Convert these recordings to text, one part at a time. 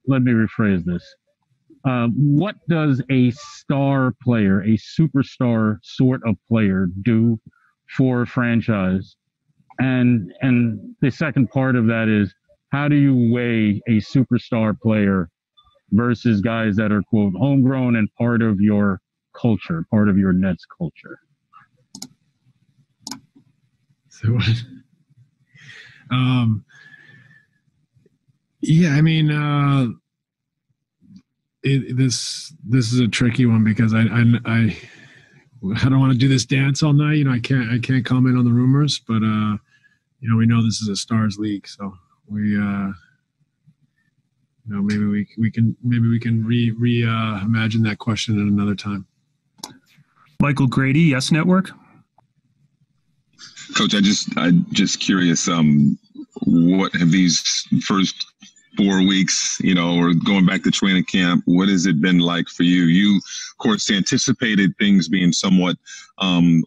let me rephrase this. What does a star player, a superstar sort of player, do for a franchise? And the second part of that is, how do you weigh a superstar player versus guys that are, quote, homegrown and part of your culture, part of your Nets culture? So, yeah, I mean, this is a tricky one because I don't want to do this dance all night. I can't comment on the rumors, but we know this is a stars league, so we maybe we can imagine that question at another time. Michael Grady, Yes Network. Coach, I'm just curious, what have these first 4 weeks, or going back to training camp, what has it been like for you? You, of course, anticipated things being somewhat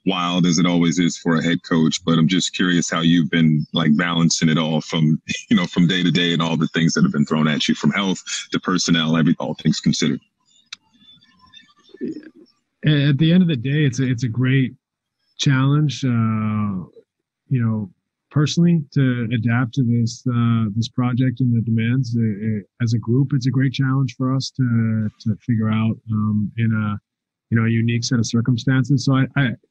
wild, as it always is for a head coach, but I'm just curious how you've been balancing it all from day to day and all the things that have been thrown at you, from health to personnel, all things considered. At the end of the day, it's a great challenge, personally, to adapt to this project and the demands. As a group, it's a great challenge for us to figure out in a unique set of circumstances. So I'm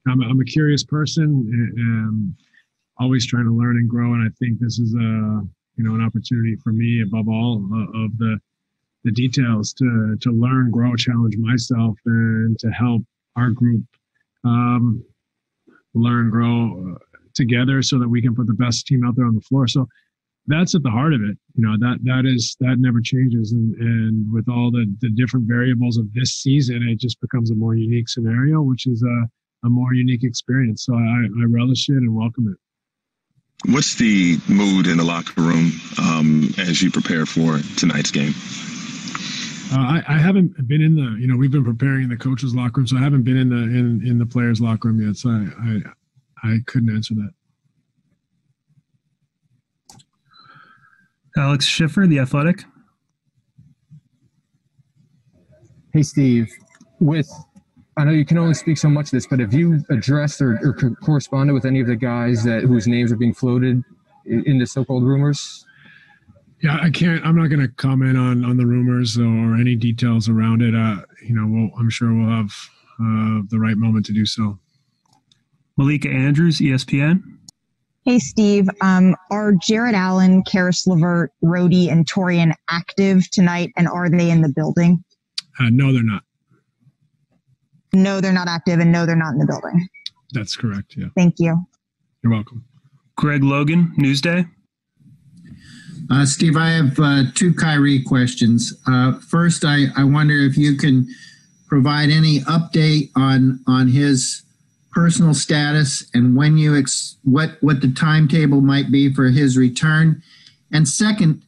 a curious person, always trying to learn and grow, and I think this is an opportunity for me, above all of the details, to learn, grow, challenge myself, and to help our group learn, grow together so that we can put the best team out there on the floor. So that's at the heart of it. That never changes. And with all the different variables of this season, it just becomes a more unique scenario, which is a more unique experience. So I relish it and welcome it. What's the mood in the locker room as you prepare for tonight's game? I haven't been in the, we've been preparing in the coach's locker room, so I haven't been in the players' locker room yet. So I couldn't answer that. Alex Schiffer, The Athletic. Hey, Steve. I know you can only speak so much of this, but have you addressed or corresponded with any of the guys whose names are being floated in the so-called rumors? Yeah, I'm not going to comment on the rumors or any details around it. I'm sure we'll have the right moment to do so. Malika Andrews, ESPN. Hey, Steve. Are Jared Allen, Karis LeVert, Rhodey, and Torian active tonight, and are they in the building? No, they're not. No, they're not active, and no, they're not in the building. That's correct, yeah. Thank you. You're welcome. Greg Logan, Newsday. Steve, I have two Kyrie questions. First, I wonder if you can provide any update on his personal status and when what the timetable might be for his return. And second,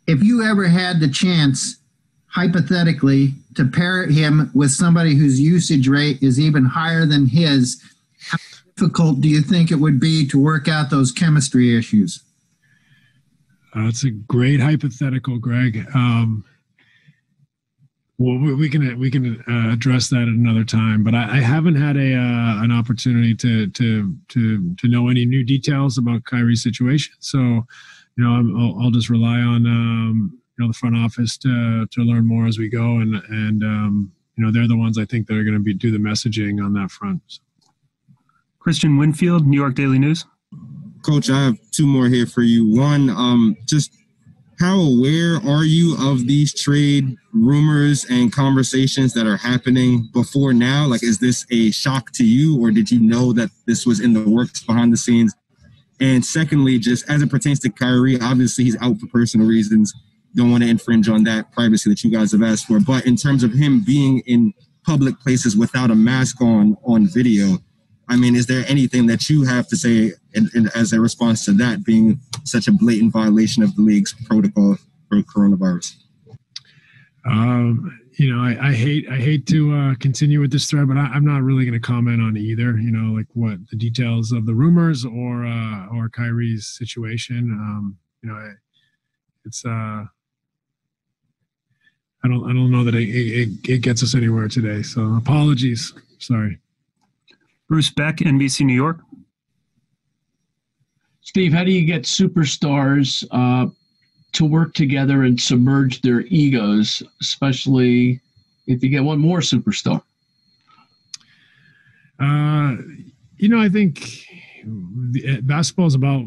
if you ever had the chance, hypothetically, to pair him with somebody whose usage rate is even higher than his, how difficult do you think it would be to work out those chemistry issues? That's a great hypothetical, Greg. Well, we can address that at another time. But I haven't had an opportunity to know any new details about Kyrie's situation. So, I'll just rely on the front office to learn more as we go. And they're the ones I think that are going to do the messaging on that front. So. Christian Winfield, New York Daily News. Coach, I have two more here for you. One, just how aware are you of these trade rumors and conversations that are happening before now? Like, is this a shock to you, or did you know that this was in the works behind the scenes? And secondly, just as it pertains to Kyrie, obviously he's out for personal reasons. Don't want to infringe on that privacy that you guys have asked for. But in terms of him being in public places without a mask on video, I mean, is there anything that you have to say as a response to that being such a blatant violation of the league's protocol for coronavirus? I hate to continue with this thread, but I'm not really going to comment on either. Like what the details of the rumors or Kyrie's situation. It's I don't know that it gets us anywhere today. So apologies. Sorry. Bruce Beck, NBC New York. Steve, how do you get superstars to work together and submerge their egos, especially if you get one more superstar? I think basketball is about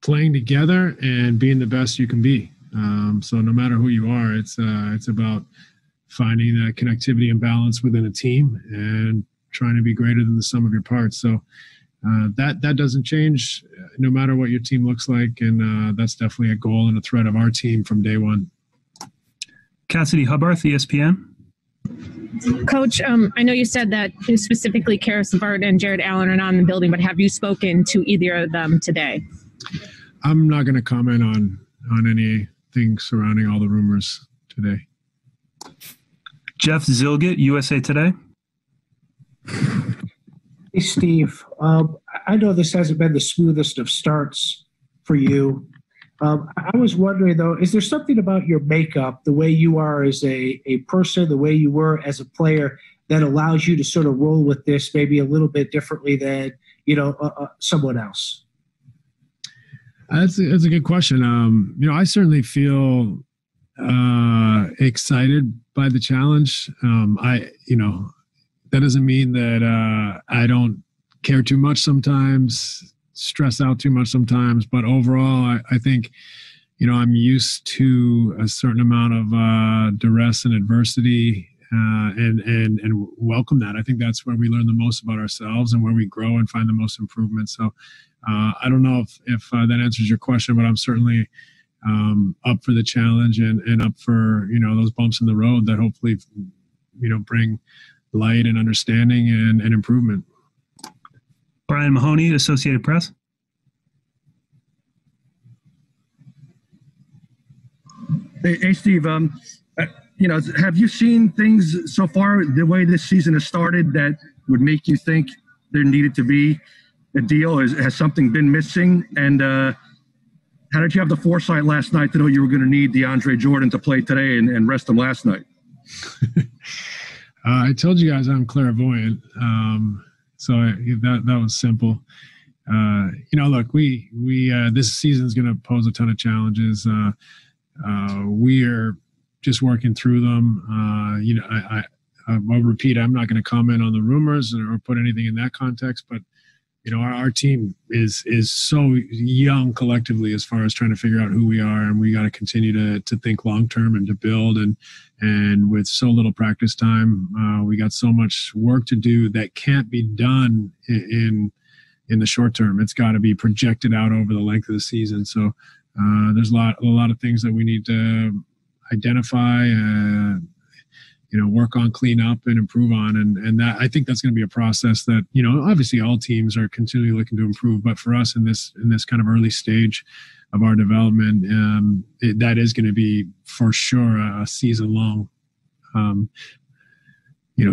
playing together and being the best you can be. So no matter who you are, it's about finding that connectivity and balance within a team and trying to be greater than the sum of your parts. So that doesn't change no matter what your team looks like. And that's definitely a goal and a threat of our team from day one. Cassidy Hubbarth, ESPN. Coach, I know you said that specifically Karis LeVert and Jared Allen are not in the building, but have you spoken to either of them today? I'm not going to comment on anything surrounding all the rumors today. Jeff Zilgett, USA Today. Hey, Steve. I know this hasn't been the smoothest of starts for you. I was wondering, though, is there something about your makeup, the way you are as a person, the way you were as a player, that allows you to sort of roll with this maybe a little bit differently than, someone else? That's a good question. I certainly feel excited by the challenge. That doesn't mean that I don't care too much sometimes, stress out too much sometimes, but overall, I think, I'm used to a certain amount of duress and adversity, and welcome that. I think that's where we learn the most about ourselves and where we grow and find the most improvement. So I don't know if that answers your question, but I'm certainly up for the challenge and up for, those bumps in the road that hopefully, bring light and understanding and improvement. Brian Mahoney, Associated Press. Hey Steve, have you seen things so far the way this season has started that would make you think there needed to be a deal? Has something been missing? And how did you have the foresight last night to know you were going to need DeAndre Jordan to play today and rest him last night? I told you guys I'm clairvoyant. So that was simple. Look, we this season is going to pose a ton of challenges. We are just working through them. I'll repeat, I'm not going to comment on the rumors or put anything in that context, but our team is so young collectively as far as trying to figure out who we are, and we got to continue to think long term and to build. And with so little practice time, we got so much work to do that can't be done in the short term. It's got to be projected out over the length of the season. So there's a lot of things that we need to identify, work on, clean up, and improve on. And that, I think that's going to be a process that, obviously all teams are continually looking to improve, but for us in this kind of early stage of our development, that is going to be for sure a season long,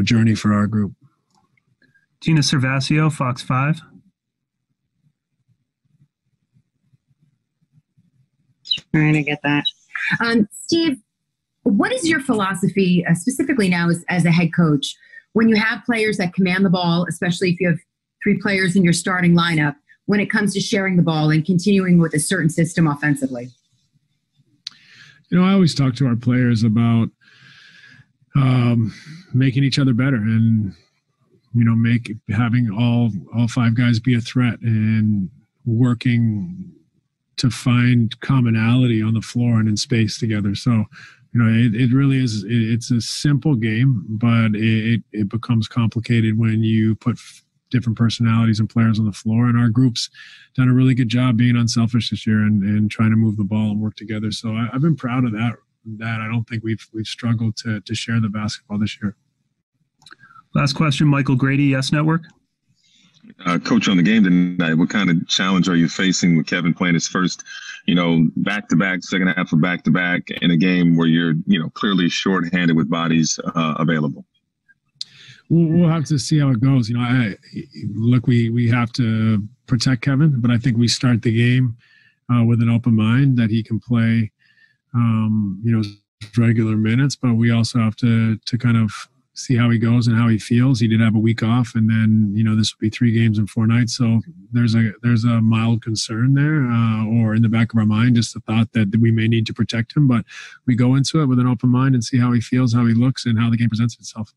journey for our group. Tina Cervasio, Fox 5. Trying to get that. Steve, what is your philosophy, specifically now as a head coach, when you have players that command the ball, especially if you have three players in your starting lineup, when it comes to sharing the ball and continuing with a certain system offensively? I always talk to our players about making each other better and, having all five guys be a threat and working to find commonality on the floor and in space together. So, it really is, it's a simple game, but it becomes complicated when you put different personalities and players on the floor. And our group's done a really good job being unselfish this year and trying to move the ball and work together. So I've been proud of that. I don't think we've struggled to share the basketball this year. Last question, Michael Grady, Yes Network. Coach, on the game tonight, what kind of challenge are you facing with Kevin playing his first, back-to-back, second half of back-to-back in a game where you're, clearly shorthanded with bodies available? We'll have to see how it goes. We have to protect Kevin, but I think we start the game with an open mind that he can play regular minutes, but we also have to kind of see how he goes and how he feels. He did have a week off, and then this will be 3 games in 4 nights, so there's a mild concern there, or in the back of our mind, just the thought that we may need to protect him. But we go into it with an open mind and see how he feels, how he looks, and how the game presents itself.